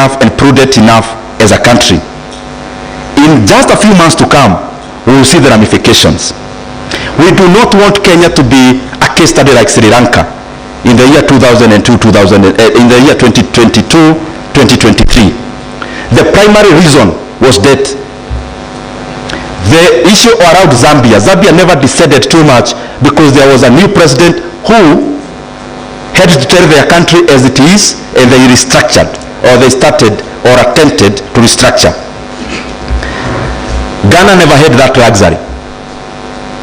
enough and prudent enough as a country. In just a few months to come, we will see the ramifications. We do not want Kenya to be a case study like Sri Lanka in the year 2002, in the year 2022, 2023. The primary reason was that the issue around Zambia never descended too much because there was a new president who had to tell their country as it is, and they restructured, or they started or attempted to restructure. Ghana never had that luxury.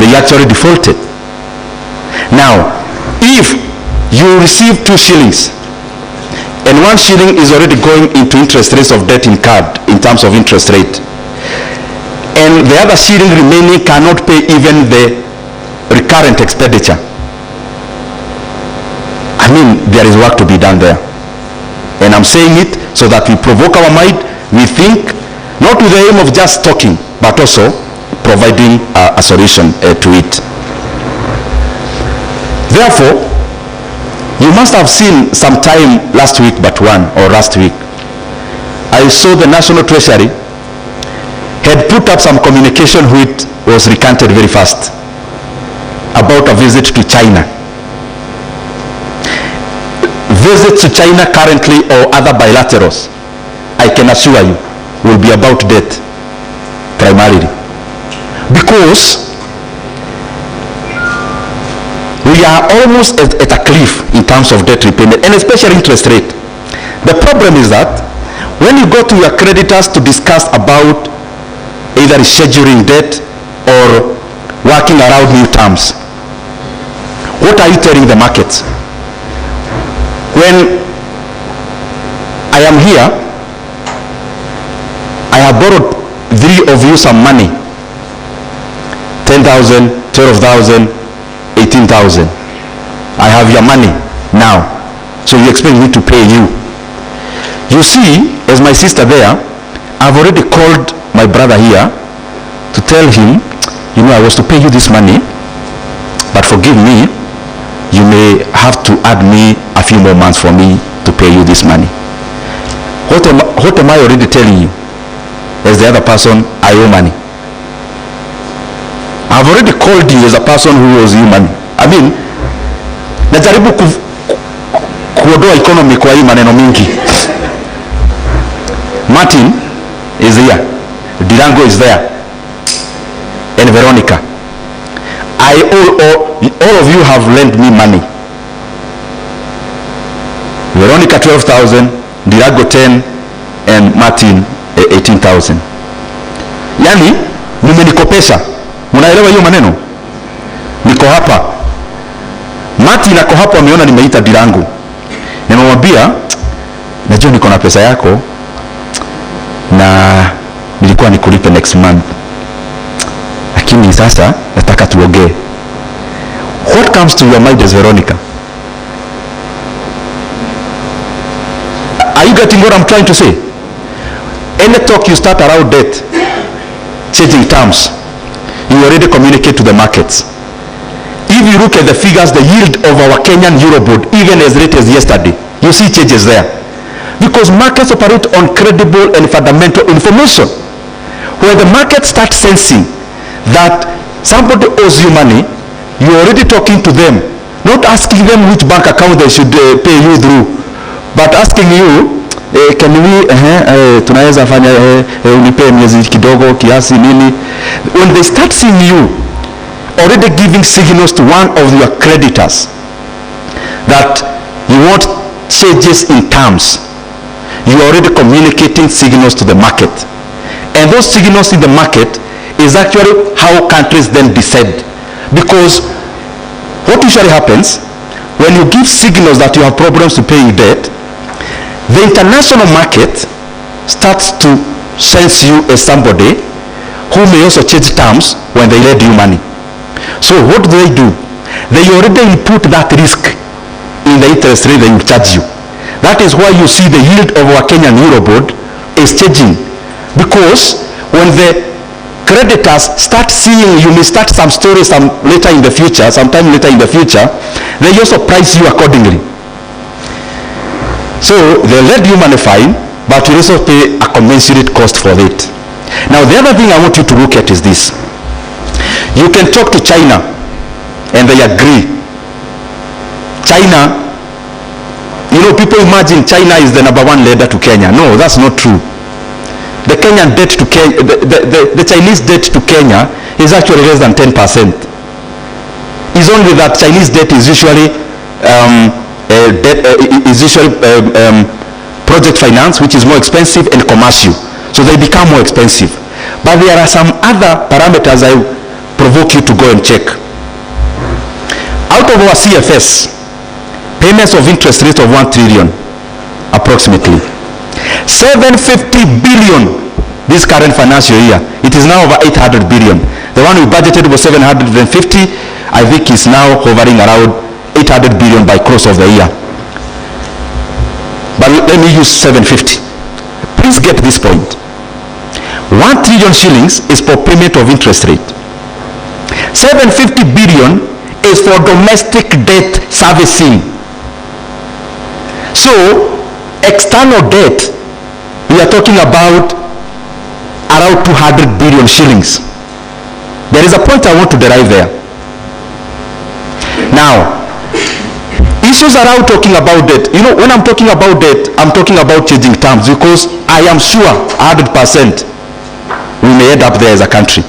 They actually defaulted. Now, if you receive 2 shillings and 1 shilling is already going into interest rates of debt incurred in terms of interest rate, and the other shilling remaining cannot pay even the recurrent expenditure, I mean, there is work to be done there. And I'm saying it so that we provoke our mind, we think, not with the aim of just talking, but also providing a solution to it. Therefore, you must have seen sometime last week, I saw the National Treasury had put up some communication which was recanted very fast about a visit to China. Visits to China currently or other bilaterals, I can assure you, will be about debt primarily. Because we are almost at a cliff in terms of debt repayment, and especially interest rate. The problem is that when you go to your creditors to discuss about either rescheduling debt or working around new terms, what are you telling the markets? When I am here, I have borrowed 3 of you some money, 10,000, 12,000, 18,000. I have your money now, so you expect me to pay you. You see, as my sister there, I've already called my brother here to tell him, you know, I was to pay you this money, but forgive me, you may have to add me a few more months for me to pay you this money. What am I already telling you? As the other person, I owe money. I've already called you as a person who owes you money. I mean, najaribu kuondoa economy kwa hii maneno mingi. Martin is here. Jalango is there. And Veronica. All of you have lent me money. Veronica 12,000, Jalango 10, and Martin 18,000. Yani, nimenikopesha. Unaelewa hiyo maneno? Niko hapa. Martin ako hapa, ameona nimeita Jalango. Nimemwambia, najua niko na pesa yako na nilikuwa nikulipe next month. Lakini sasa nataka tuongee. What comes to your mind as Veronica? Are you getting what I'm trying to say? Any talk you start around debt, changing terms, you already communicate to the markets. If you look at the figures, the yield of our Kenyan Eurobond, even as late as yesterday, you see changes there. Because markets operate on credible and fundamental information. When the market starts sensing that somebody owes you money, you're already talking to them, not asking them which bank account they should pay you through, but asking you, can we, tunaweza fanya unipe miezi kidogo kiasi nini. When they start seeing you already giving signals to one of your creditors that you want changes in terms, you are already communicating signals to the market. And those signals in the market is actually how countries then decide. Because what usually happens when you give signals that you have problems to paying debt, the international market starts to sense you as somebody who may also change terms when they lend you money. So what do? They already input that risk in the interest rate they will charge you. That is why you see the yield of our Kenyan Eurobond is changing. Because when the creditors start seeing, you may start some stories sometime later in the future, they also price you accordingly. So they lend you money fine, but we also pay a commensurate cost for it. Now, the other thing I want you to look at is this. You can talk to China and they agree. China, you know, people imagine China is the #1 lender to Kenya. No, that's not true. The Kenyan debt to Kenya, the Chinese debt to Kenya is actually less than 10%. It's only that Chinese debt is usually project finance, which is more expensive, and commercial. So they become more expensive. But there are some other parameters I provoke you to go and check. Out of our CFS, payments of interest rate of 1 trillion, approximately. 750 billion this current financial year. It is now over 800 billion. The one we budgeted was 750. I think is now hovering around 800 billion by close of the year. But let me use 750. Please get this point. 1 trillion shillings is for payment of interest rate. 750 billion is for domestic debt servicing. So, external debt, we are talking about around 200 billion shillings. There is a point I want to derive there. Now, issues around talking about debt. You know, when I'm talking about debt, I'm talking about changing terms, because I am sure 100% we may end up there as a country.